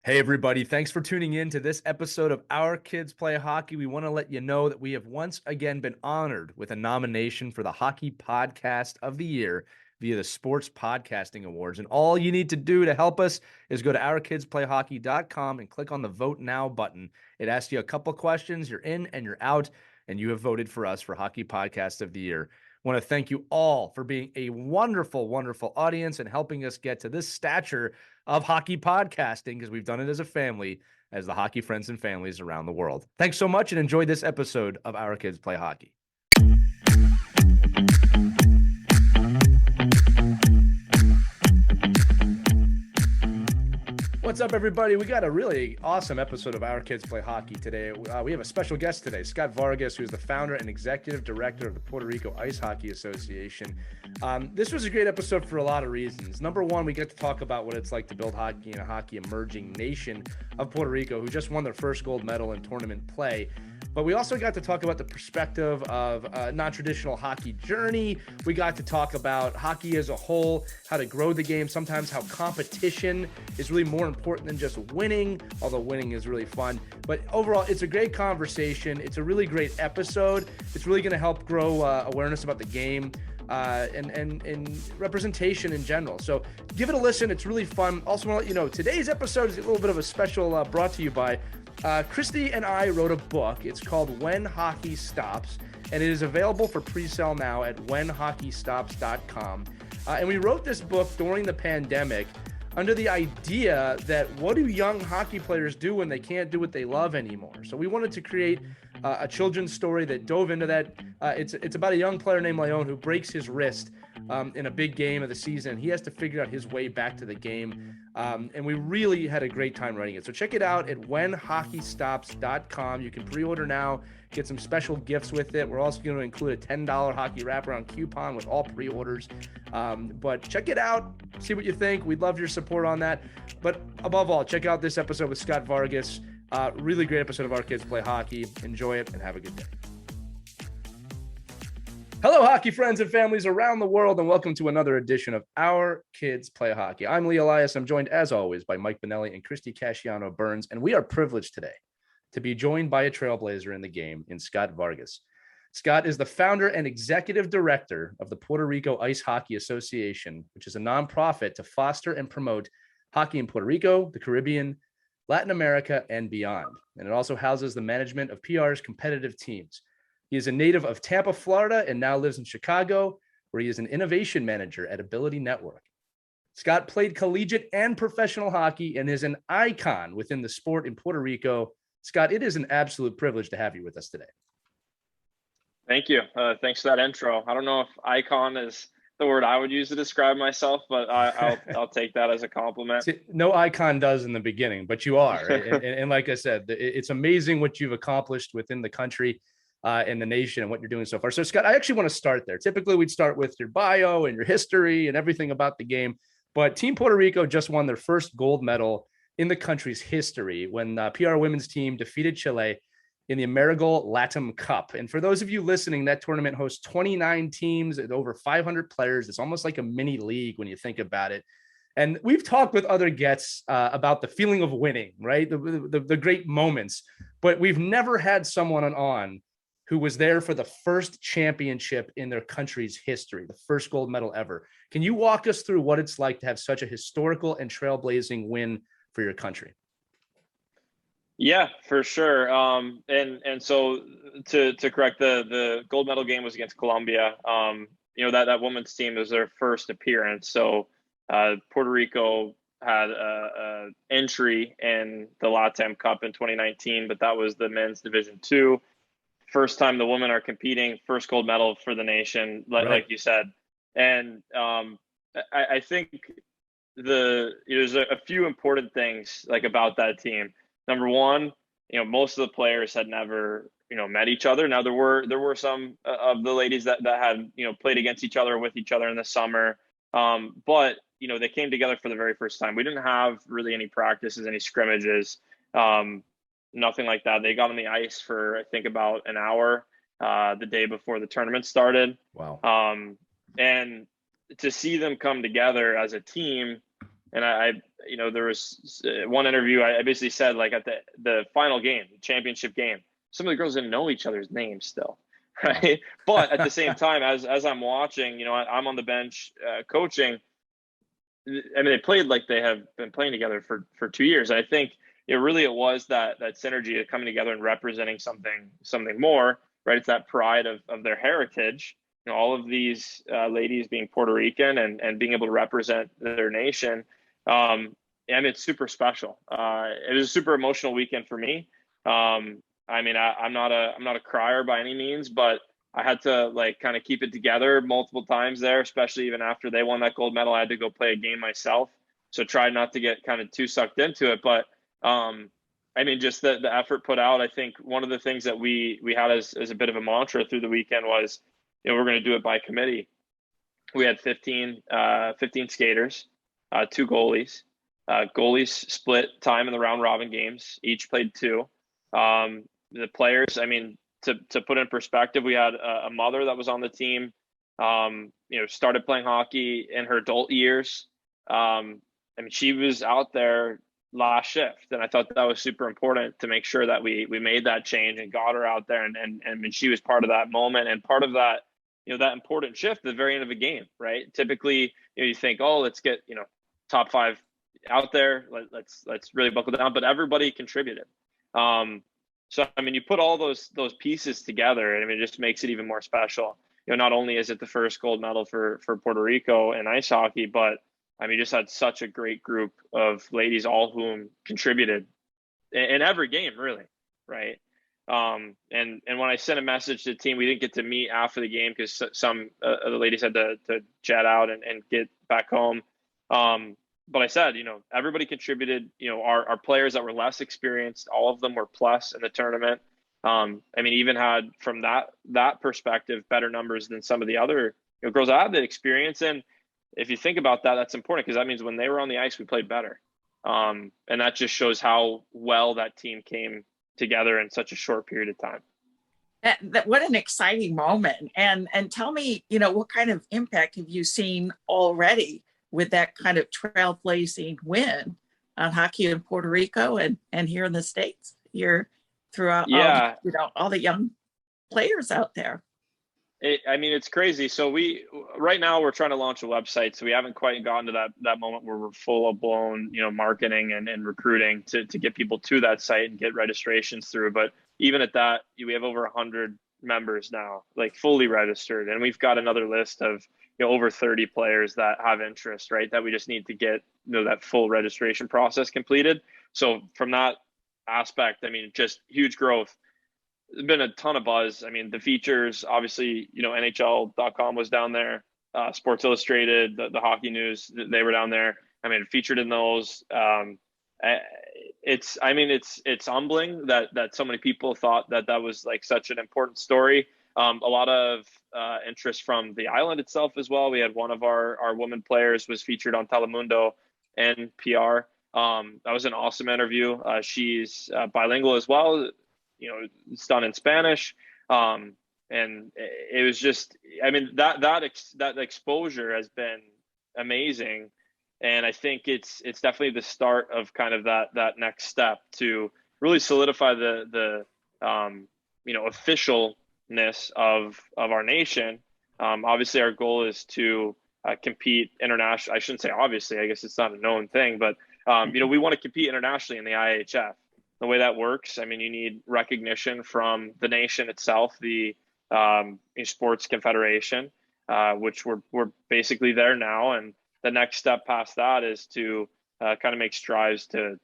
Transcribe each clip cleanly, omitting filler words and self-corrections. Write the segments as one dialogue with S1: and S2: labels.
S1: Hey, everybody. Thanks for tuning in to this episode of Our Kids Play Hockey. We want to let you know that we have once again been honored with a nomination for the Hockey Podcast of the Year via the Sports Podcasting Awards. And all you need to do to help us is go to ourkidsplayhockey.com and click on the Vote Now button. It asks you a couple questions. You're in and you're out, and you have voted for us for Hockey Podcast of the Year. I want to thank you all for being a wonderful, wonderful audience and helping us get to this stature of hockey podcasting, because we've done it as a family, as the hockey friends and families around the world. Thanks so much and enjoy this episode of Our Kids Play Hockey. What's up, everybody? We got a really awesome episode of Our Kids Play Hockey today. We have a special guest today, Scott Vargas, who's the founder and executive director of the Puerto Rico Ice Hockey Association. This was a great episode for a lot of reasons. Number one, we get to talk about what it's like to build hockey in a hockey emerging nation of Puerto Rico, who just won their first gold medal in tournament play. But we also got to talk about the perspective of a non-traditional hockey journey. We got to talk about hockey as a whole, how to grow the game, sometimes how competition is really more important than just winning, although winning is really fun. But overall, it's a great conversation. It's a really great episode. It's really going to help grow awareness about the game and representation in general. So give it a listen. It's really fun. Also want to let you know, today's episode is a little bit of a special brought to you by Christy and I wrote a book. It's called When Hockey Stops, and it is available for pre-sale now at whenhockeystops.com. And we wrote this book during the pandemic under the idea that what do young hockey players do when they can't do what they love anymore? So we wanted to create a children's story that dove into that. It's about a young player named Leon who breaks his wrist in a big game of the season. He has to figure out his way back to the game. And we really had a great time writing it. So check it out at whenhockeystops.com. You can pre-order now, get some special gifts with it. We're also going to include a $10 hockey wraparound coupon with all pre-orders. But check it out, see what you think. We'd love your support on that. But above all, check out this episode with Scott Vargas. Really great episode of Our Kids Play Hockey. Enjoy it and have a good day. Hello, hockey friends and families around the world, and welcome to another edition of Our Kids Play Hockey. I'm Lee Elias. I'm joined, as always, by Mike Benelli and Christy Casciano Burns, and we are privileged today to be joined by a trailblazer in the game in Scott Vargas. Scott is the founder and executive director of the Puerto Rico Ice Hockey Association, which is a nonprofit to foster and promote hockey in Puerto Rico, the Caribbean, Latin America, and beyond. And it also houses the management of PR's competitive teams. He is a native of Tampa, Florida, and now lives in Chicago, where he is an innovation manager at Ability Network. Scott played collegiate and professional hockey and is an icon within the sport in Puerto Rico. Scott, it is an absolute privilege to have you with us today.
S2: Thank you. Thanks for that intro. I don't know if icon is the word I would use to describe myself, but I'll take that as a compliment.
S1: See, no icon does in the beginning, but you are. and like I said, it's amazing what you've accomplished within the country in the nation and what you're doing so far. So Scott, I actually want to start there. Typically we'd start with your bio and your history and everything about the game, but Team Puerto Rico just won their first gold medal in the country's history when PR women's team defeated Chile in the Amerigol Latam Cup. And for those of you listening, that tournament hosts 29 teams and over 500 players. It's almost like a mini league when you think about it. And we've talked with other guests about the feeling of winning, right? The great moments, but we've never had someone on who was there for the first championship in their country's history, the first gold medal ever. Can you walk us through what it's like to have such a historical and trailblazing win for your country?
S2: Yeah, for sure. And so to correct, the gold medal game was against Colombia. That women's team was their first appearance. So Puerto Rico had a entry in the Latam Cup in 2019, but that was the men's Division II. First time the women are competing, first gold medal for the nation, like you said. And I think there's a few important things like about that team. Number one, most of the players had never, met each other. Now there were some of the ladies that had, played against each other, with each other in the summer. But they came together for the very first time. We didn't have really any practices, any scrimmages. Nothing like that. They got on the ice for, I think, about an hour the day before the tournament started.
S1: Wow.
S2: And to see them come together as a team And there was one interview I basically said, like, at the final game, the championship game, some of the girls didn't know each other's names still, right? But at the same time, as I'm watching, I'm on the bench coaching. I mean, they played like they have been playing together for 2 years. I think it was that synergy of coming together and representing something more, right? It's that pride of their heritage. All of these ladies being Puerto Rican and being able to represent their nation. I mean, it's super special. It was a super emotional weekend for me. I mean, I'm not a crier by any means, but I had to like kind of keep it together multiple times there, especially even after they won that gold medal. I had to go play a game myself, so try not to get kind of too sucked into it. But I mean, just the effort put out. I think one of the things that we had as a bit of a mantra through the weekend was, we're going to do it by committee. We had 15 skaters, 2 goalies. Goalies split time in the round robin games. Each played 2. The players, I mean, to put in perspective, we had a mother that was on the team, started playing hockey in her adult years. I mean, she was out there last shift, and I thought that was super important to make sure that we made that change and got her out there, and she was part of that moment and part of that, that important shift at the very end of a game, right? Typically, you think, oh, let's get, top 5 out there. Let's really buckle down, but everybody contributed. So, I mean, you put all those pieces together, and I mean, it just makes it even more special. Not only is it the first gold medal for Puerto Rico in ice hockey, but I mean, just had such a great group of ladies, all whom contributed in every game, really, right? And when I sent a message to the team, we didn't get to meet after the game because some of the ladies had to jet out and get back home. But I said, everybody contributed. Our players that were less experienced, all of them were plus in the tournament. I mean, even had from that perspective better numbers than some of the other girls that had the experience. And if you think about that, that's important because that means when they were on the ice, we played better. And that just shows how well that team came together in such a short period of time.
S3: What an exciting moment. And tell me, what kind of impact have you seen already with that kind of trailblazing win on hockey in Puerto Rico and here in the States, here throughout all the young players out there?
S2: I mean, it's crazy. So right now we're trying to launch a website. So we haven't quite gotten to that moment where we're full of blown, marketing and recruiting to get people to that site and get registrations through. But even at that, we have over 100 members now, like fully registered. And we've got another list of, over 30 players that have interest, right? That we just need to get, that full registration process completed. So from that aspect, I mean, just huge growth. There's been a ton of buzz. I mean, the features, obviously, NHL.com was down there, Sports Illustrated, the Hockey News, they were down there. I mean, featured in those. It's humbling that so many people thought that was like such an important story. A lot of interest from the island itself as well. We had one of our women players was featured on Telemundo and PR. That was an awesome interview. She's bilingual as well. It's done in Spanish. And it was just, I mean, that exposure has been amazing. And I think it's definitely the start of kind of that next step to really solidify the officialness of our nation. Obviously our goal is to compete internationally. I shouldn't say obviously, I guess it's not a known thing, but we want to compete internationally in the IHF. The way that works, I mean, you need recognition from the nation itself, the Sports Confederation, which we're basically there now. And the next step past that is to kind of make strides to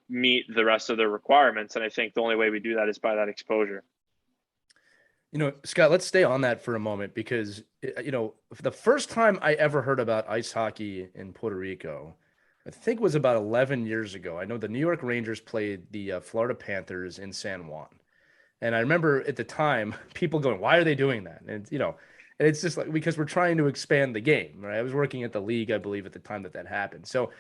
S2: meet the rest of the requirements. And I think the only way we do that is by that exposure.
S1: Scott, let's stay on that for a moment because, the first time I ever heard about ice hockey in Puerto Rico, I think it was about 11 years ago. I know the New York Rangers played the Florida Panthers in San Juan. And I remember at the time people going, why are they doing that? And, and it's just like, because we're trying to expand the game, right? I was working at the league, I believe, at the time that happened. So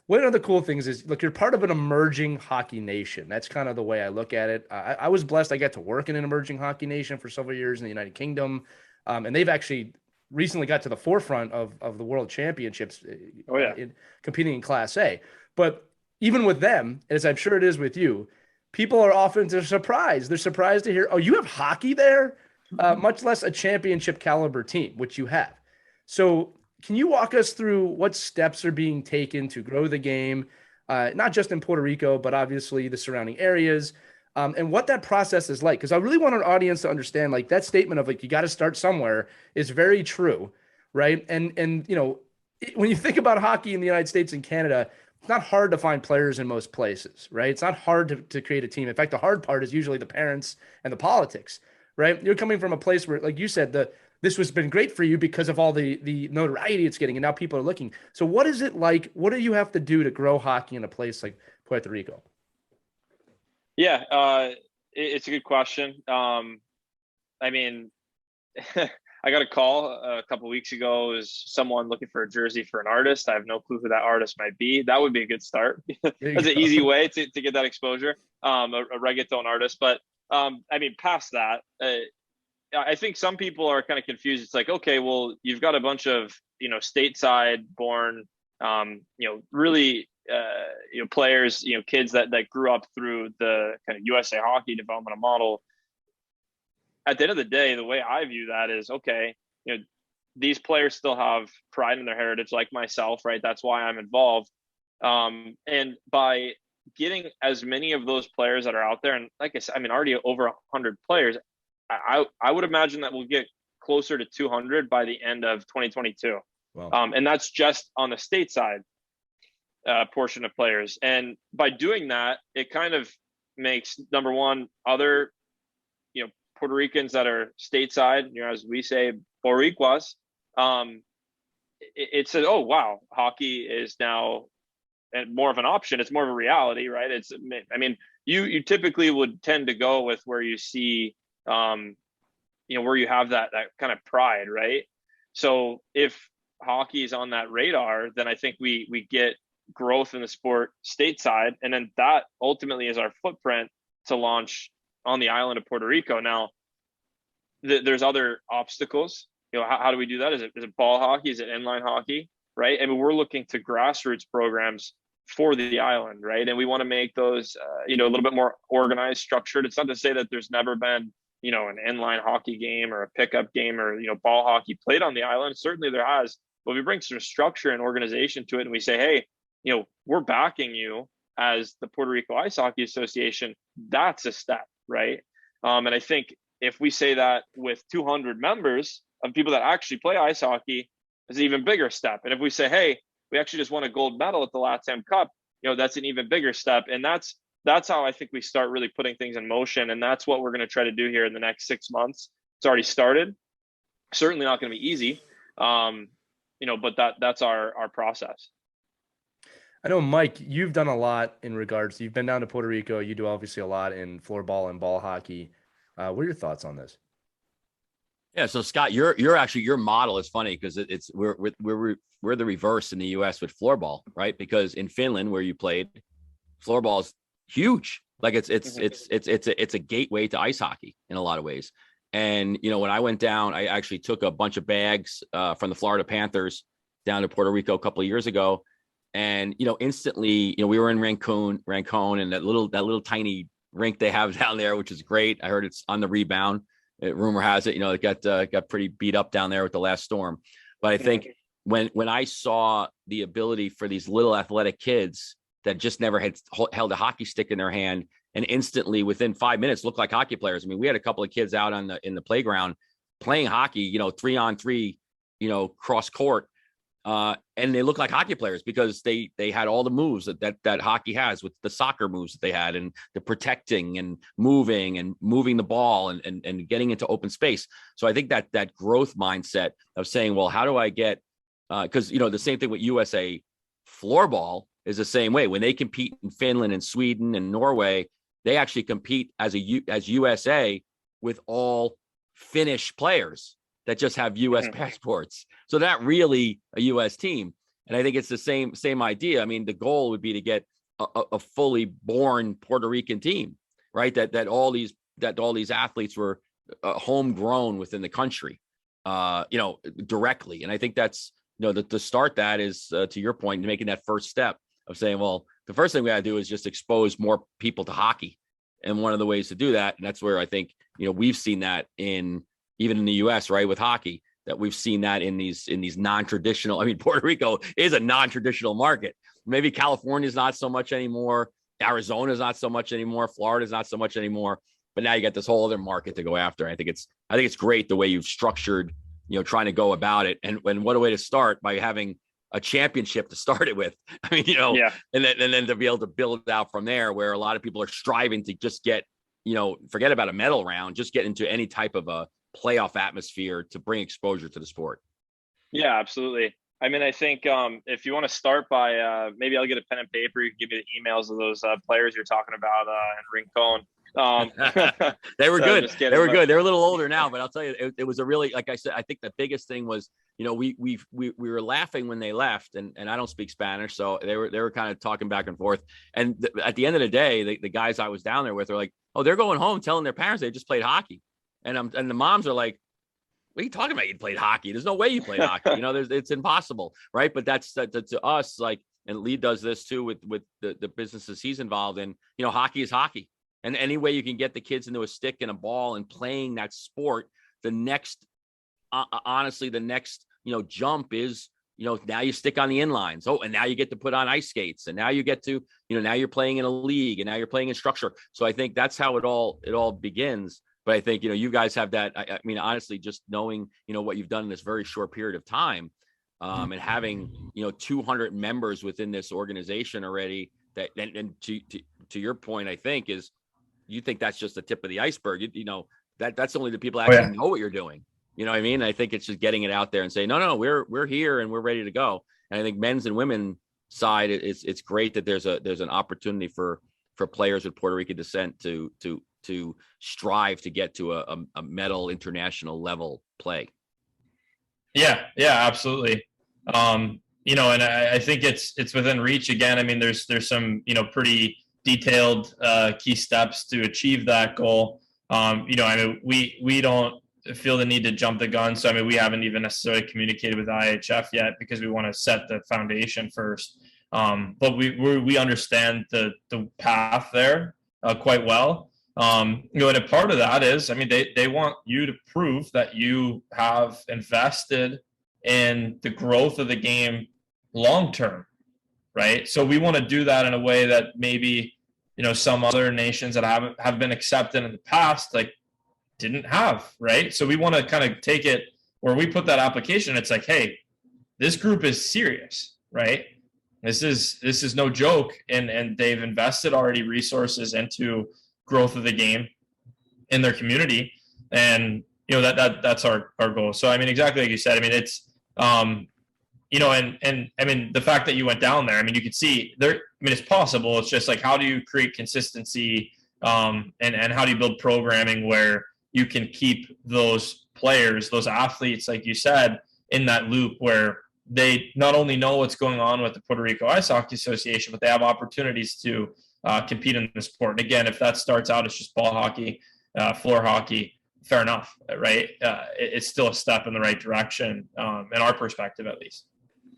S1: one of the cool things is, look, you're part of an emerging hockey nation. That's kind of the way I look at it. I was blessed. I got to work in an emerging hockey nation for several years in the United Kingdom. And they've actually recently got to the forefront of the world championships
S2: Yeah.
S1: competing in Class A. But even with them, as I'm sure it is with you, people are often surprised. They're surprised to hear, oh, you have hockey there, much less a championship caliber team, which you have. So can you walk us through what steps are being taken to grow the game, not just in Puerto Rico, but obviously the surrounding areas, and what that process is like? Because I really want our audience to understand, like, that statement of like you got to start somewhere is very true, right? And when you think about hockey in the United States and Canada, it's not hard to find players in most places, right? It's not hard to create a team. In fact, the hard part is usually the parents and the politics, right? You're coming from a place where, like you said, this has been great for you because of all the notoriety it's getting, and now people are looking. So what is it like? What do you have to do to grow hockey in a place like Puerto Rico?
S2: Yeah, it's a good question. I mean, I got a call a couple of weeks ago. It was someone looking for a jersey for an artist. I have no clue who that artist might be. That would be a good start. That's an easy way to get that exposure, a reggaeton artist. But I mean, past that, I think some people are kind of confused. It's like, okay, well, you've got a bunch of, stateside born, really, players, kids that grew up through the kind of USA Hockey developmental model. At the end of the day, the way I view that is, okay, these players still have pride in their heritage, like myself, right? That's why I'm involved. And by getting as many of those players that are out there, and like I said, I mean, already over 100 players, I would imagine that we'll get closer to 200 by the end of 2022.
S1: Wow.
S2: And that's just on the stateside portion of players. And by doing that, it kind of makes, number one, other, Puerto Ricans that are stateside, as we say, Boricuas, it says, oh, wow, hockey is now more of an option. It's more of a reality, right? I mean, you typically would tend to go with where you see, where you have that kind of pride, right? So if hockey is on that radar, then I think we get growth in the sport stateside, and then that ultimately is our footprint to launch on the island of Puerto Rico. Now, there's other obstacles. How do we do that? Is it ball hockey? Is it inline hockey? Right? I mean, we're looking to grassroots programs for the island, right? And we want to make those, a little bit more organized, structured. It's not to say that there's never been, an inline hockey game or a pickup game or, ball hockey played on the island. Certainly there has, but we bring some structure and organization to it. And we say, hey, we're backing you as the Puerto Rico Ice Hockey Association. That's a step, right? And I think if we say that with 200 members of people that actually play ice hockey, it's an even bigger step. And if we say, hey, we actually just won a gold medal at the Latam Cup, that's an even bigger step. And that's how I think we start really putting things in motion. And that's what we're going to try to do here in the next 6 months. It's already started. Certainly not going to be easy, but that's our process.
S1: I know, Mike, you've done a lot in regards. You've been down to Puerto Rico. You do obviously a lot in floorball and ball hockey. What are your thoughts on this?
S4: Yeah, so Scott, your model is funny because we're the reverse in the U.S. with floorball, right? Because in Finland, where you played, floorball is huge. Like it's a gateway to ice hockey in a lot of ways. And when I went down, I actually took a bunch of bags from the Florida Panthers down to Puerto Rico a couple of years ago. And, instantly, we were in Rancon, and that little tiny rink they have down there, which is great. I heard it's on the rebound. Rumor has it, it got pretty beat up down there with the last storm. But I think when I saw the ability for these little athletic kids that just never had held a hockey stick in their hand and instantly within 5 minutes looked like hockey players. I mean, we had a couple of kids out in the playground playing hockey, 3-on-3, cross court. And they look like hockey players because they had all the moves that hockey has with the soccer moves that they had, and the protecting and moving the ball and getting into open space. So I think that growth mindset of saying, well, how do I get, because, the same thing with USA floorball is the same way. When they compete in Finland and Sweden and Norway, they actually compete as USA with all Finnish players that just have U.S. passports. So not really a U.S. team. And I think it's the same idea. I mean, the goal would be to get a fully born Puerto Rican team, right? That all these athletes were homegrown within the country. directly. And I think that's, to start that is to your point, making that first step of saying, well, the first thing we got to do is just expose more people to hockey. And one of the ways to do that, and that's where I think, we've seen that even in the US, right, with hockey, that we've seen that in these non-traditional. I mean, Puerto Rico is a non-traditional market. Maybe California is not so much anymore. Arizona is not so much anymore. Florida is not so much anymore. But now you got this whole other market to go after. I think it's great the way you've structured, trying to go about it. And what a way to start by having a championship to start it with. I mean,
S2: yeah.
S4: and then to be able to build out from there, where a lot of people are striving to just get, forget about a medal round, just get into any type of a playoff atmosphere to bring exposure to the sport.
S2: Yeah, absolutely. I mean, I think if you want to start by maybe I'll get a pen and paper. You can give me the emails of those players you're talking about in Rincon.
S4: They were good.
S2: Kidding,
S4: they were good. They're a little older now, but I'll tell you, it was a really, like I said, I think the biggest thing was, we were laughing when they left, and I don't speak Spanish, so they were kind of talking back and forth. And at the end of the day, the guys I was down there with are like, oh, they're going home telling their parents they just played hockey, and the moms are like, what are you talking about? You played hockey. There's no way you played hockey. It's impossible, right? But that's to us, like, and Lee does this too with the businesses he's involved in. Hockey is hockey. And any way you can get the kids into a stick and a ball and playing that sport, the next jump is, now you stick on the inlines. Oh, and now you get to put on ice skates. And now you get to, now you're playing in a league, and now you're playing in structure. So I think that's how it all begins. But I think, you guys have that. I mean, honestly, just knowing, what you've done in this very short period of time, and having, 200 members within this organization already, that, and to your point, I think is, you think that's just the tip of the iceberg. That's only the people that actually know what you're doing. You know what I mean? I think it's just getting it out there and saying, no, we're here and we're ready to go. And I think men's and women's side, it's great that there's an opportunity for players with Puerto Rican descent to strive to get to a medal international level play.
S5: Yeah, absolutely. And I think it's within reach again. I mean, there's some, pretty detailed key steps to achieve that goal. I mean, we don't feel the need to jump the gun. So, I mean, we haven't even necessarily communicated with IHF yet, because we want to set the foundation first. But we understand the path there quite well. And a part of that is, I mean, they want you to prove that you have invested in the growth of the game long-term, right? So we want to do that in a way that maybe, some other nations that have been accepted in the past, like, didn't have, right? So we want to kind of take it where we put that application. It's like, hey, this group is serious, right? This is no joke. And they've invested already resources into growth of the game in their community. And, that's our goal. So, I mean, exactly like you said, I mean, it's, and I mean, the fact that you went down there, I mean, you could see there, I mean, it's possible. It's just like, how do you create consistency, and how do you build programming where you can keep those players, those athletes, like you said, in that loop where they not only know what's going on with the Puerto Rico Ice Hockey Association, but they have opportunities to compete in the sport. And again, if that starts out as just ball hockey, floor hockey, fair enough, right? It's still a step in the right direction, in our perspective, at least.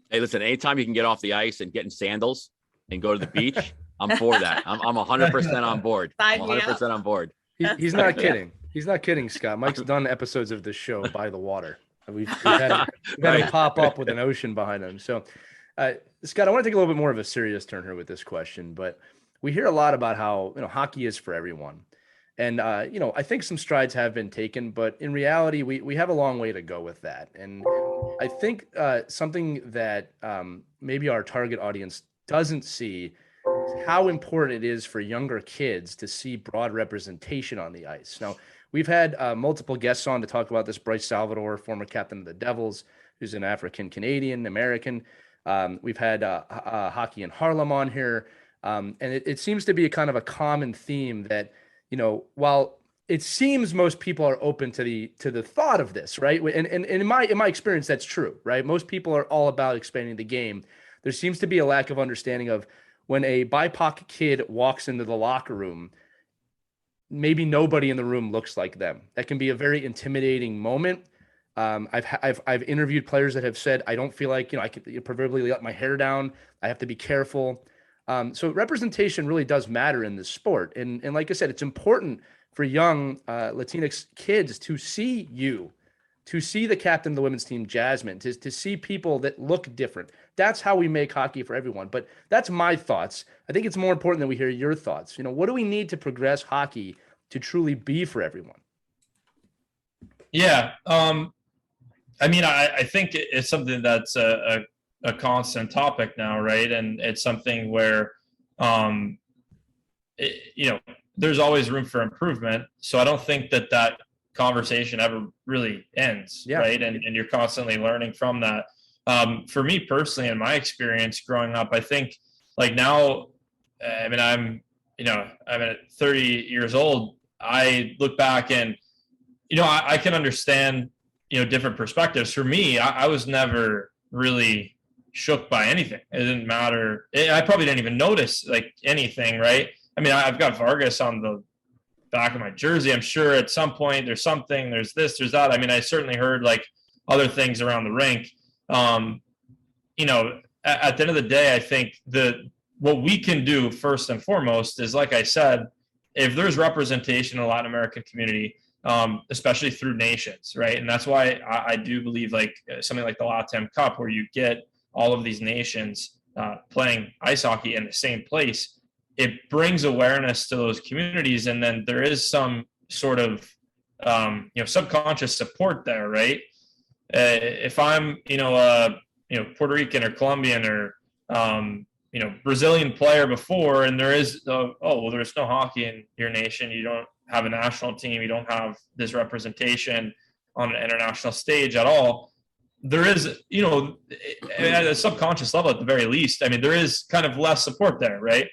S4: Hey, listen, anytime you can get off the ice and get in sandals and go to the beach, I'm for that. I'm 100% on board. I'm 100% on board.
S1: He's not kidding. He's not kidding, Scott. Mike's done episodes of this show by the water. We've had him pop up with an ocean behind him. So, Scott, I want to take a little bit more of a serious turn here with this question, but we hear a lot about how, hockey is for everyone. And, I think some strides have been taken, but in reality, we have a long way to go with that. And I think something that maybe our target audience doesn't see is how important it is for younger kids to see broad representation on the ice. Now, we've had multiple guests on to talk about this. Bryce Salvador, former captain of the Devils, who's an African-Canadian American. We've had Hockey in Harlem on here. And it seems to be a kind of a common theme that, while it seems most people are open to the thought of this, right? And in my experience, that's true, right? Most people are all about expanding the game. There seems to be a lack of understanding of when a BIPOC kid walks into the locker room, maybe nobody in the room looks like them. That can be a very intimidating moment. I've interviewed players that have said, I don't feel like, I could proverbially let my hair down. I have to be careful. So representation really does matter in this sport. And like I said, it's important for young Latinx kids to see you, to see the captain of the women's team, Jasmine, to see people that look different. That's how we make hockey for everyone. But that's my thoughts. I think it's more important that we hear your thoughts. What do we need to progress hockey to truly be for everyone?
S5: Yeah. I think it's something that's a constant topic now, right? And it's something where, there's always room for improvement. So I don't think that conversation ever really ends, right? And you're constantly learning from that. For me personally, in my experience growing up, I think like now, I'm at 30 years old. I look back and, I can understand, different perspectives. For me, I was never really shook by anything. It didn't matter. I probably didn't even notice like anything, right? I've got Vargas on the back of my jersey. I'm sure at some point there's something, there's this, there's that. I certainly heard like other things around the rink. At the end of the day, I think what we can do first and foremost is, like I said, if there's representation in the Latin American community, especially through nations, right? And that's why I do believe like something like the Latam Cup, where you get all of these nations playing ice hockey in the same place, it brings awareness to those communities. And then there is some sort of, subconscious support there, right? If I'm, Puerto Rican or Colombian or, Brazilian player before, and there is, there's no hockey in your nation. You don't have a national team. You don't have this representation on an international stage at all. There is, at a subconscious level, at the very least, there is kind of less support there, right?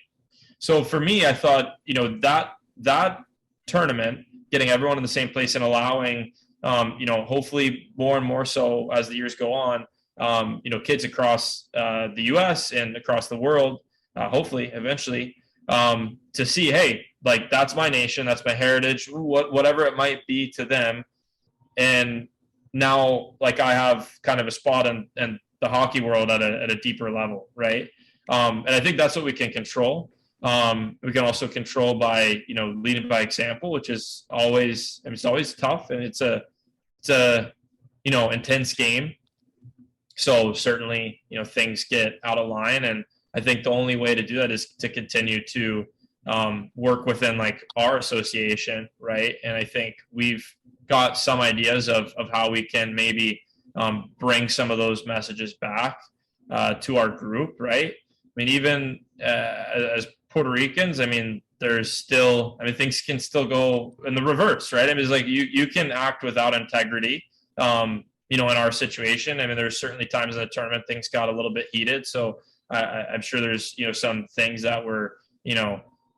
S5: So for me, I thought, that tournament, getting everyone in the same place and allowing, hopefully more and more so as the years go on, kids across the U.S. and across the world, hopefully eventually, to see, hey, like that's my nation, that's my heritage, whatever it might be to them. And now, like I have kind of a spot in the hockey world at a deeper level, right? And I think that's what we can control. We can also control by, leading by example, which is always, it's always tough, and it's a intense game. So certainly, things get out of line, and I think the only way to do that is to continue to work within like our association, right? And I think we've got some ideas of how we can maybe bring some of those messages back to our group, right? Even as Puerto Ricans, there's still, things can still go in the reverse, right? It's like you can act without integrity, in our situation. There's certainly times in the tournament things got a little bit heated. So I'm sure there's, some things that were,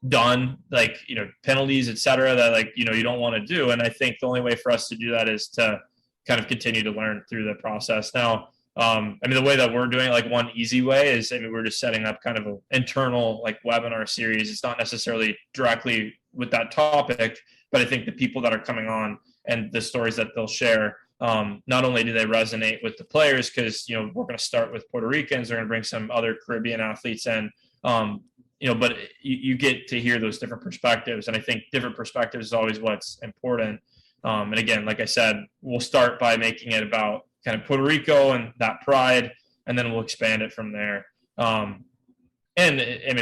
S5: done, like, penalties, et cetera, that like, you don't want to do. And I think the only way for us to do that is to kind of continue to learn through the process. Now, the way that we're doing it, like one easy way is, we're just setting up kind of an internal like webinar series. It's not necessarily directly with that topic, but I think the people that are coming on and the stories that they'll share, not only do they resonate with the players, because, we're going to start with Puerto Ricans, we're going to bring some other Caribbean athletes in, but you get to hear those different perspectives. And I think different perspectives is always what's important. And again, like I said, we'll start by making it about kind of Puerto Rico and that pride, and then we'll expand it from there. And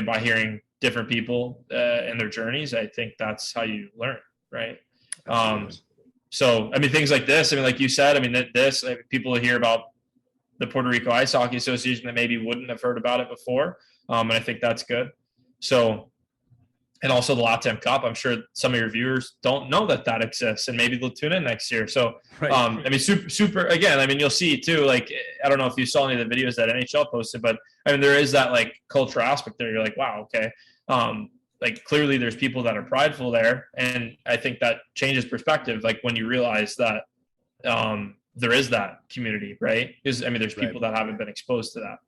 S5: by hearing different people and their journeys, I think that's how you learn, right? So, things like this, like you said, people hear about the Puerto Rico Ice Hockey Association that maybe wouldn't have heard about it before. And I think that's good. So, and also the Latam Cup, I'm sure some of your viewers don't know that exists, and maybe they'll tune in next year. So, right. Super, again, you'll see too, like, I don't know if you saw any of the videos that NHL posted, but there is that like cultural aspect there. You're like, wow, okay. Like clearly there's people that are prideful there. And I think that changes perspective. Like when you realize that there is that community, right? Because there's people that haven't been exposed to that.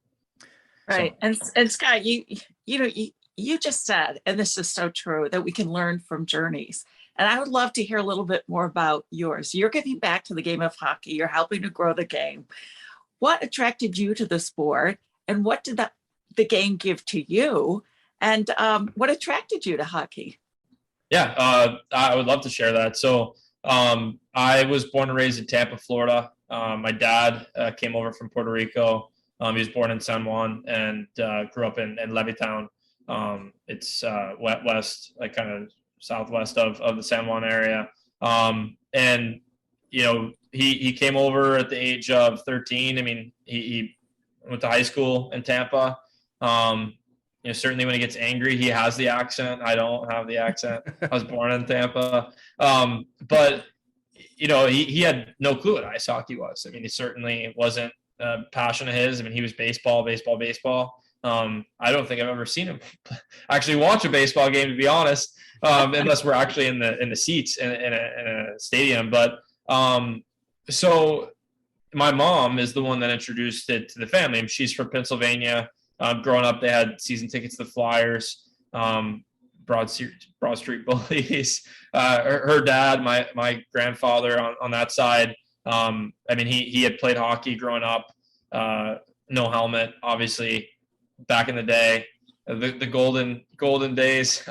S3: Right. So. And Scott, you just said, and this is so true, that we can learn from journeys. And I would love to hear a little bit more about yours. You're giving back to the game of hockey. You're helping to grow the game. What attracted you to the sport, and what did the game give to you? And what attracted you to hockey?
S5: Yeah, I would love to share that. So I was born and raised in Tampa, Florida. My dad came over from Puerto Rico. He was born in San Juan and grew up in Levittown. It's west, like kind of southwest of the San Juan area. And, you know, he came over at the age of 13. I mean, he went to high school in Tampa. You know, certainly when he gets angry, he has the accent. I don't have the accent. I was born in Tampa. But, you know, he had no clue what ice hockey was. I mean, he certainly wasn't a passion of his. I mean, he was baseball. I don't think I've ever seen him actually watch a baseball game, to be honest, unless we're actually in the seats in a stadium. But so my mom is the one that introduced it to the family. And she's from Pennsylvania. Growing up, they had season tickets to the Flyers, Broad Street Bullies. Her dad, my grandfather on that side. I mean, he had played hockey growing up. No helmet, obviously, back in the day, the golden days.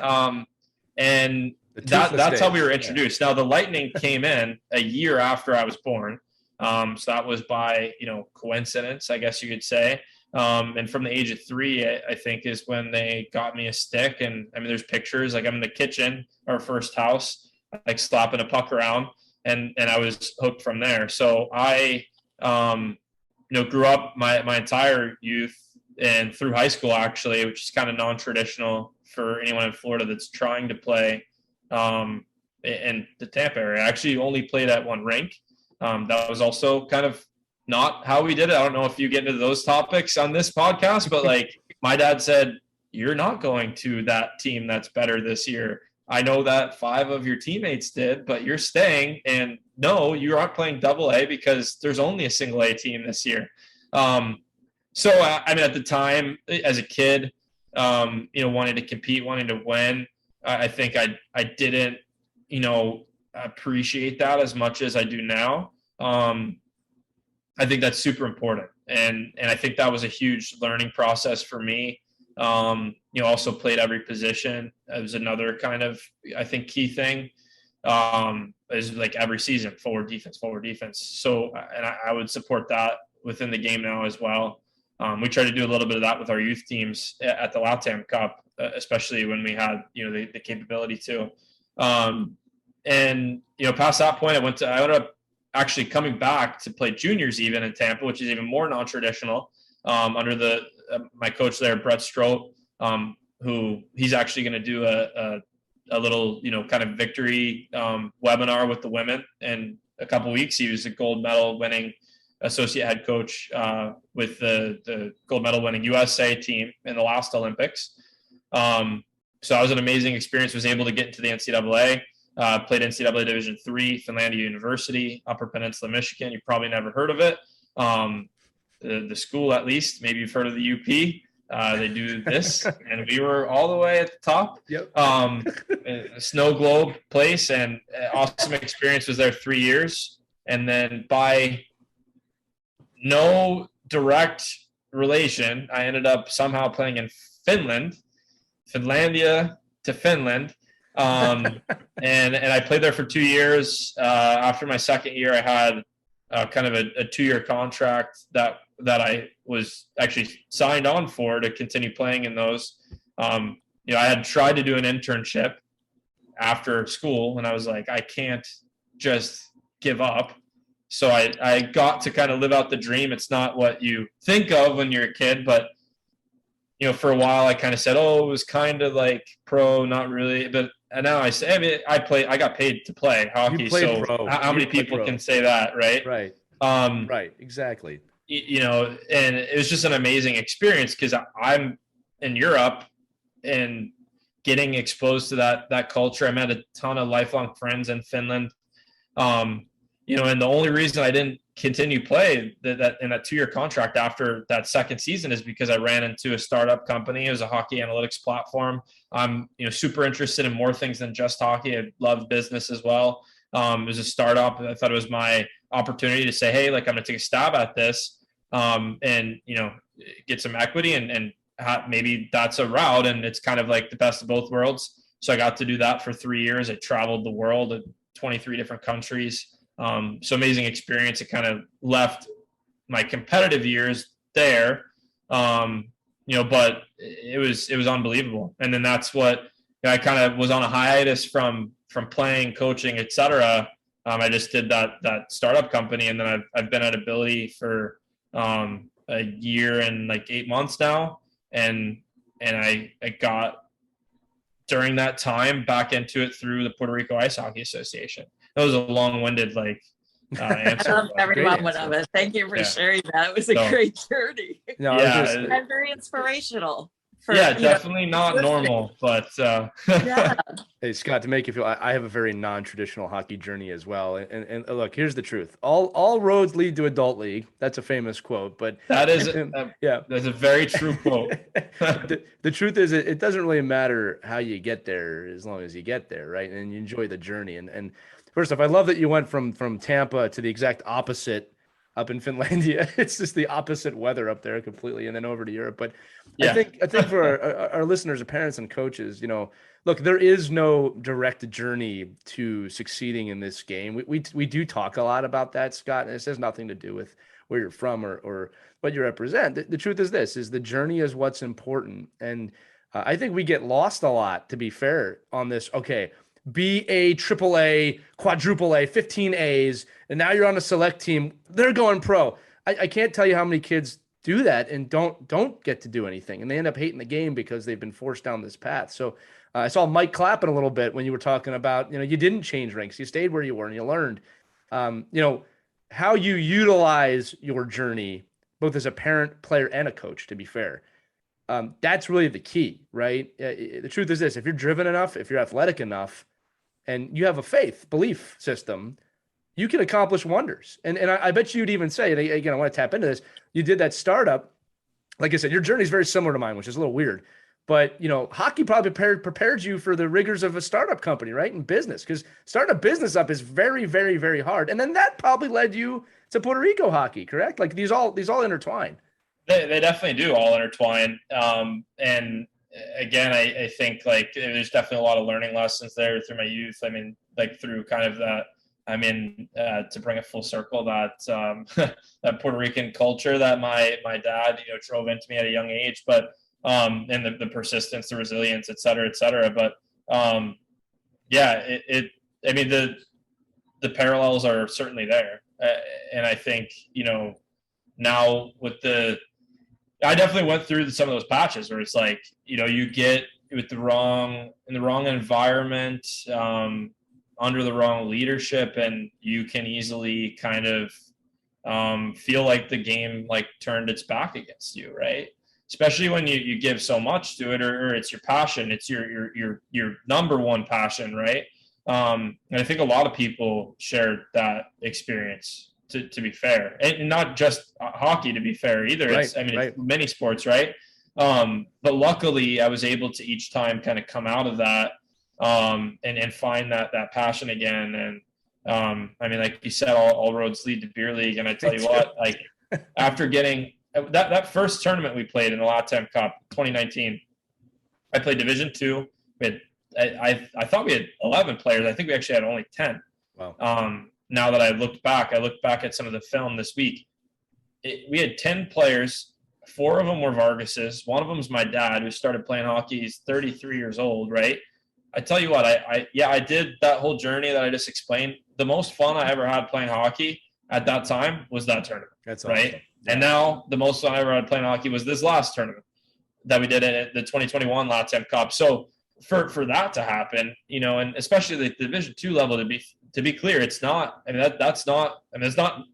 S5: And that's how we were introduced. Yeah. Now the Lightning came in a year after I was born. So that was by, you know, coincidence, I guess you could say. And from the age of 3, I think is when they got me a stick. And I mean, there's pictures, like I'm in the kitchen, our first house, like slapping a puck around, and I was hooked from there. So I, you know, grew up my entire youth and through high school, actually, which is kind of non-traditional for anyone in Florida that's trying to play in the Tampa area. I actually only played at one rink. That was also kind of not how we did it. I don't know if you get into those topics on this podcast, but like my dad said, you're not going to that team that's better this year. I know that 5 of your teammates did, but you're staying. And no, you aren't playing AA because there's only a single A team this year. So, I mean, at the time as a kid, you know, wanting to compete, wanting to win, I think I didn't, you know, appreciate that as much as I do now. I think that's super important. And I think that was a huge learning process for me. You know, also played every position. It was another kind of, I think, key thing. Is like every season, forward, defense. So, and I would support that within the game now as well. We try to do a little bit of that with our youth teams at the Latam Cup, especially when we had, you know, the capability to. And, you know, past that point, I ended up actually coming back to play juniors even in Tampa, which is even more non-traditional, under my coach there, Brett Strope, who he's actually going to do a little, you know, kind of victory webinar with the women in a couple weeks. He was a gold medal winning associate head coach with the gold medal winning USA team in the last Olympics. So that was an amazing experience. Was able to get into the NCAA. Played NCAA Division III, Finlandia University, Upper Peninsula, Michigan. You probably never heard of it. The school, at least, maybe you've heard of the UP. They do this, and we were all the way at the top.
S1: Yep.
S5: A snow globe place, and awesome experience. Was there 3 years, and then by no direct relation, I ended up somehow playing in Finlandia to Finland. And I played there for 2 years. After my second year, I had kind of a 2-year contract that I was actually signed on for to continue playing in those. You know, I had tried to do an internship after school, and I was like, I can't just give up. So I got to kind of live out the dream. It's not what you think of when you're a kid, but you know, for a while I kind of said, oh, it was kind of like pro, not really. But now I say, I mean, I got paid to play hockey.
S1: You played
S5: so
S1: pro.
S5: How many people can say that, right?
S1: Right. Right. Exactly.
S5: You know, and it was just an amazing experience because I'm in Europe and getting exposed to that culture. I met a ton of lifelong friends in Finland. You know, and the only reason I didn't continue play that in that 2-year contract after that second season is because I ran into a startup company. It was a hockey analytics platform. I'm super interested in more things than just hockey. I love business as well. It was a startup. I thought it was my opportunity to say, hey, like I'm gonna take a stab at this, and get some equity and maybe that's a route. And it's kind of like the best of both worlds. So I got to do that for 3 years. I traveled the world in 23 different countries. So amazing experience. It kind of left my competitive years there, but it was unbelievable. And then that's what I kind of was on a hiatus from playing, coaching, etc. I just did that startup company, and then I've been at Ability for a year and like 8 months now, and I got during that time back into it through the Puerto Rico Ice Hockey Association. That was a long-winded answer.
S3: I love every moment of it. Thank you for sharing that. It was a great journey.
S1: No,
S3: and very inspirational.
S5: Definitely not normal, but
S1: Hey, Scott, to make you feel, I have a very non-traditional hockey journey as well. And look, here's the truth: all roads lead to adult league. That's a famous quote, but
S5: that is that's a very true quote.
S1: The truth is, it doesn't really matter how you get there as long as you get there, right? And you enjoy the journey. And first off, I love that you went from Tampa to the exact opposite up in Finlandia. It's just the opposite weather up there completely, and then over to Europe. But I think for our listeners, our parents and coaches, look, there is no direct journey to succeeding in this game. We do talk a lot about that, Scott, and this has nothing to do with where you're from or what you represent. The truth is this: is the journey is what's important, and I think we get lost a lot, to be fair, on this. Okay, B, A, triple A, quadruple A, 15 A's, and now you're on a select team. They're going pro. I can't tell you how many kids do that and don't get to do anything, and they end up hating the game because they've been forced down this path. So I saw Mike clapping a little bit when you were talking about, you didn't change ranks. You stayed where you were and you learned, how you utilize your journey, both as a parent, player, and a coach, to be fair. That's really the key, right? The truth is this: if you're driven enough, if you're athletic enough, and you have a belief system, you can accomplish wonders. And I bet you'd even say, and again, I want to tap into this, you did that startup. Like I said, your journey is very similar to mine, which is a little weird. But, hockey probably prepared you for the rigors of a startup company, right? In business, because starting a business up is very, very, very hard. And then that probably led you to Puerto Rico hockey, correct? Like these all intertwine.
S5: They definitely do all intertwine. And again, I think there's definitely a lot of learning lessons there through my youth. I mean, through kind of that, to bring it full circle, that that Puerto Rican culture that my dad, drove into me at a young age, but and the persistence, the resilience, et cetera, et cetera. But the parallels are certainly there. And I think, now with I definitely went through some of those patches where it's like, you get with in the wrong environment, under the wrong leadership, and you can easily kind of feel like the game turned its back against you, right? Especially when you give so much to it, or it's your passion, it's your number one passion, right? And I think a lot of people shared that experience. To be fair, and not just hockey, to be fair either.
S1: Right,
S5: it's many sports, right? But luckily I was able to each time kind of come out of that, and find that passion again. And like you said, all roads lead to beer league. And I tell you what, after getting that first tournament we played in the Latam Cup 2019, I played Division II. I thought we had 11 players. I think we actually had only 10.
S1: Wow.
S5: Now that I looked back at some of the film this week. We had 10 players. 4 of them were Vargas's. One of them is my dad, who started playing hockey. He's 33 years old, right? I tell you what, I did that whole journey that I just explained. The most fun I ever had playing hockey at that time was that tournament. That's awesome. Right? Yeah. And now the most fun I ever had playing hockey was this last tournament that we did at the 2021 Latam Cup. So for that to happen, and especially the Division II level, to be clear, it's not. It's not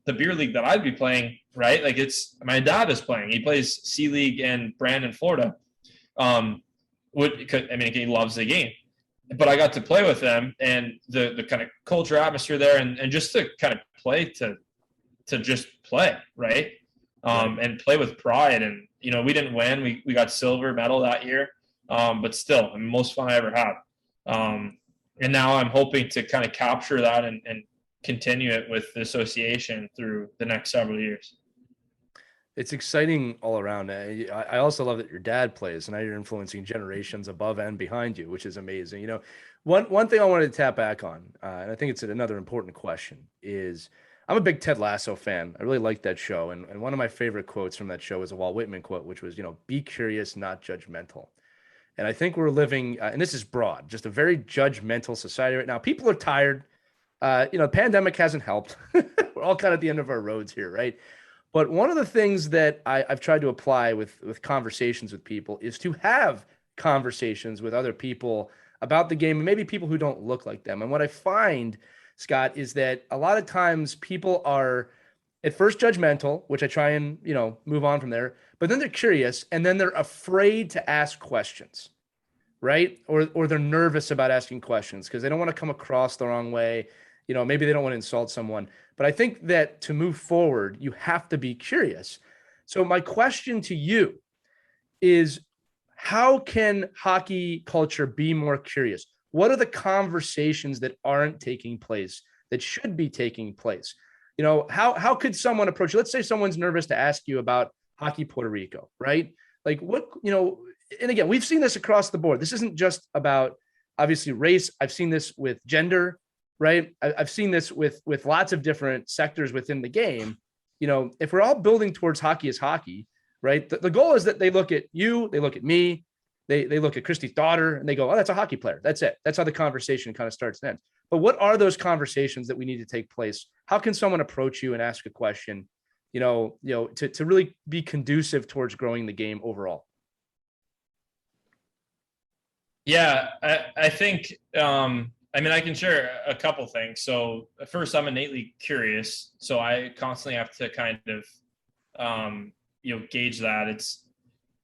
S5: the beer league that I'd be playing, right? It's my dad is playing. He plays C League in Brandon, Florida. He loves the game, but I got to play with them, and the kind of culture atmosphere there, and just to kind of play to to just play, right? And play with pride. And, we didn't win. We got silver medal that year. But still, I mean, most fun I ever had. And now I'm hoping to kind of capture that and continue it with the association through the next several years.
S1: It's exciting all around. I also love that your dad plays, and now you're influencing generations above and behind you, which is amazing. One thing I wanted to tap back on, and I think it's another important question, is I'm a big Ted Lasso fan. I really like that show. And one of my favorite quotes from that show is a Walt Whitman quote, which was, be curious, not judgmental. And I think we're living, and this is broad, just a very judgmental society right now. People are tired. The pandemic hasn't helped. We're all kind of at the end of our roads here, right? But one of the things that I've tried to apply with conversations with people is to have conversations with other people about the game, and maybe people who don't look like them. And what I find, Scott, is that a lot of times people are at first judgmental, which I try and, move on from there, but then they're curious, and then they're afraid to ask questions, right? Or they're nervous about asking questions because they don't want to come across the wrong way. Maybe they don't want to insult someone. But I think that to move forward, you have to be curious. So my question to you is, how can hockey culture be more curious? What are the conversations that aren't taking place that should be taking place? How could someone approach you? Let's say someone's nervous to ask you about Hockey Puerto Rico, right? Like what, and again, we've seen this across the board. This isn't just about obviously race. I've seen this with gender, right? I've seen this with lots of different sectors within the game. If we're all building towards hockey is hockey, right? The goal is that they look at you, they look at me, they look at Christy's daughter, and they go, oh, that's a hockey player. That's it. That's how the conversation kind of starts and ends. But what are those conversations that we need to take place? How can someone approach you and ask a question, to really be conducive towards growing the game overall?
S5: Yeah, I think, I can share a couple things. So first, I'm innately curious. So I constantly have to kind of, gauge that.